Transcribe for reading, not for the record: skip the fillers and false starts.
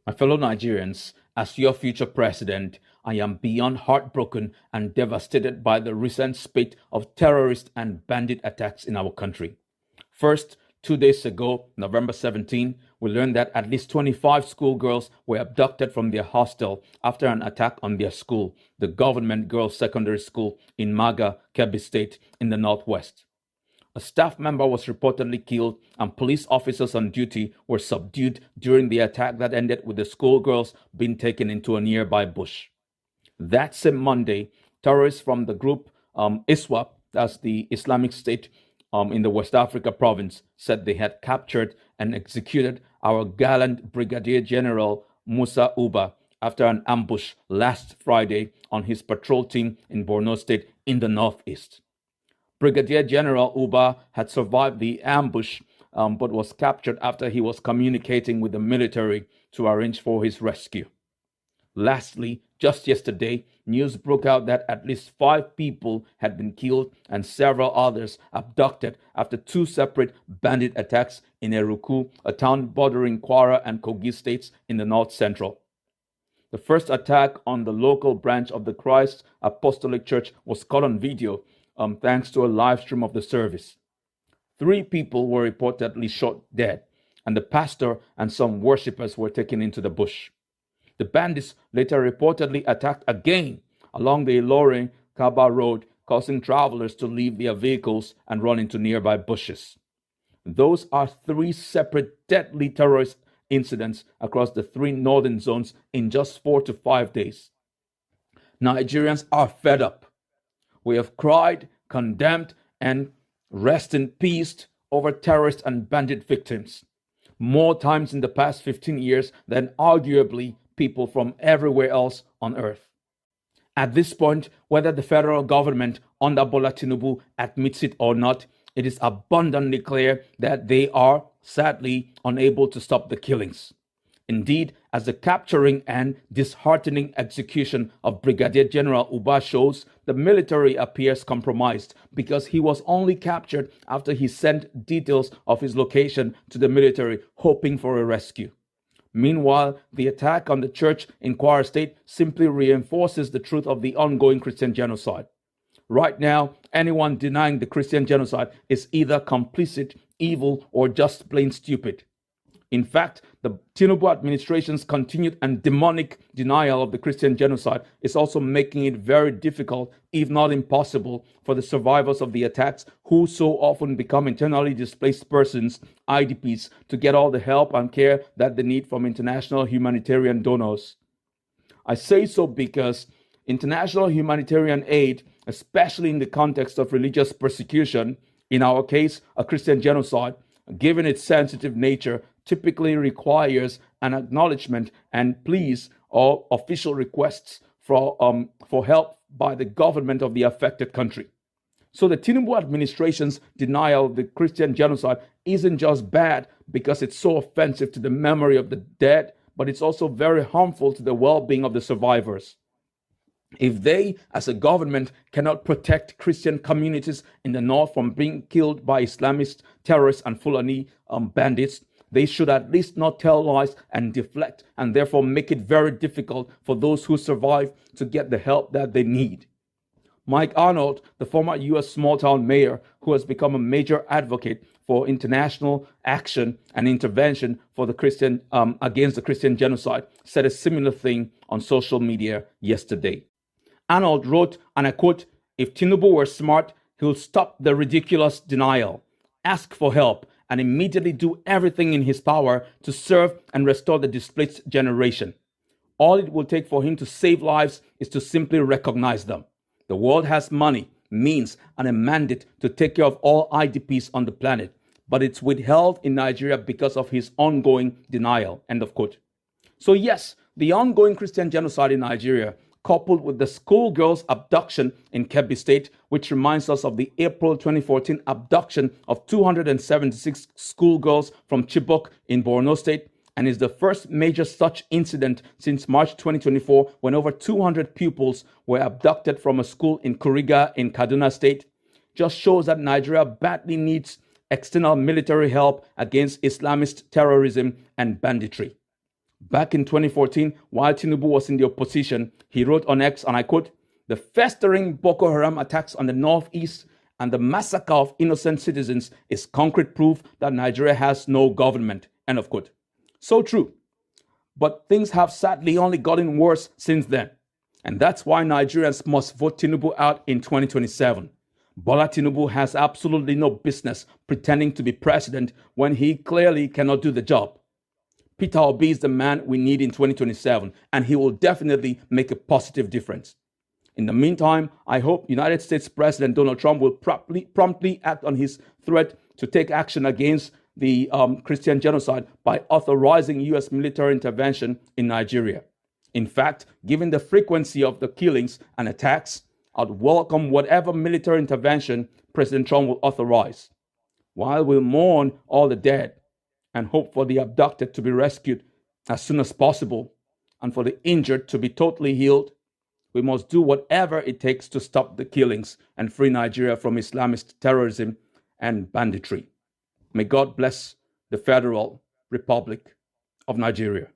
My fellow Nigerians, as your future president, I am beyond heartbroken and devastated by the recent spate of terrorist and bandit attacks in our country. First, 2 days ago, November 17, we learned that at least 25 schoolgirls were abducted from their hostel after an attack on their school, the Government Girls Secondary School in Maga, Kebbi State, in the northwest. A staff member was reportedly killed, and police officers on duty were subdued during the attack that ended with the schoolgirls being taken into a nearby bush. That same Monday, terrorists from the group ISWAP, that's the Islamic State in the West Africa province, said they had captured and executed our gallant Brigadier General Musa Uba after an ambush last Friday on his patrol team in Borno State in the northeast. Brigadier General Uba had survived the ambush but was captured after he was communicating with the military to arrange for his rescue. Lastly, just yesterday, news broke out that at least 5 people had been killed and several others abducted after 2 separate bandit attacks in Eruku, a town bordering Kwara and Kogi states in the north central. The first attack on the local branch of the Christ Apostolic Church was caught on video thanks to a live stream of the service. 3 people were reportedly shot dead, and the pastor and some worshippers were taken into the bush. The bandits later reportedly attacked again along the Ilorin-Kaba road, causing travelers to leave their vehicles and run into nearby bushes. Those are 3 separate deadly terrorist incidents across the 3 northern zones in just 4 to 5 days. Nigerians are fed up. We have cried, condemned, and rest in peace over terrorist and bandit victims more times in the past 15 years than arguably people from everywhere else on earth. At this point, whether the federal government under Bola Tinubu admits it or not, it is abundantly clear that they are, sadly, unable to stop the killings. Indeed, as the capturing and disheartening execution of Brigadier General Uba shows, the military appears compromised because he was only captured after he sent details of his location to the military, hoping for a rescue. Meanwhile, the attack on the church in Kwara State simply reinforces the truth of the ongoing Christian genocide. Right now, anyone denying the Christian genocide is either complicit, evil, or just plain stupid. In fact, the Tinubu administration's continued and demonic denial of the Christian genocide is also making it very difficult, if not impossible, for the survivors of the attacks, who so often become internally displaced persons, IDPs, to get all the help and care that they need from international humanitarian donors. I say so because international humanitarian aid, especially in the context of religious persecution, in our case, a Christian genocide, given its sensitive nature, typically requires an acknowledgement and pleas or official requests for help by the government of the affected country. So the Tinubu administration's denial of the Christian genocide isn't just bad because it's so offensive to the memory of the dead, but it's also very harmful to the well-being of the survivors. If they, as a government, cannot protect Christian communities in the north from being killed by Islamist terrorists and Fulani bandits, they should at least not tell lies and deflect, and therefore make it very difficult for those who survive to get the help that they need. Mike Arnold, the former U.S. small-town mayor who has become a major advocate for international action and intervention for the Christian against the Christian genocide, said a similar thing on social media yesterday. Arnold wrote, and I quote, "If Tinubu were smart, he'll stop the ridiculous denial, ask for help, and immediately do everything in his power to serve and restore the displaced generation. All it will take for him to save lives is to simply recognize them. The world has money, means, and a mandate to take care of all IDPs on the planet, but it's withheld in Nigeria because of his ongoing denial." End of quote. So yes, the ongoing Christian genocide in Nigeria, coupled with the schoolgirls' abduction in Kebbi State, which reminds us of the April 2014 abduction of 276 schoolgirls from Chibok in Borno State, and is the first major such incident since March 2024, when over 200 pupils were abducted from a school in Kuriga in Kaduna State, just shows that Nigeria badly needs external military help against Islamist terrorism and banditry. Back in 2014, while Tinubu was in the opposition, he wrote on X, and I quote, "The festering Boko Haram attacks on the northeast and the massacre of innocent citizens is concrete proof that Nigeria has no government." End of quote. So true. But things have sadly only gotten worse since then. And that's why Nigerians must vote Tinubu out in 2027. Bola Tinubu has absolutely no business pretending to be president when he clearly cannot do the job. Peter Obi is the man we need in 2027, and he will definitely make a positive difference. In the meantime, I hope United States President Donald Trump will promptly act on his threat to take action against the Christian genocide by authorizing U.S. military intervention in Nigeria. In fact, given the frequency of the killings and attacks, I'd welcome whatever military intervention President Trump will authorize. While we'll mourn all the dead and hope for the abducted to be rescued as soon as possible and for the injured to be totally healed, we must do whatever it takes to stop the killings and free Nigeria from Islamist terrorism and banditry. May God bless the Federal Republic of Nigeria.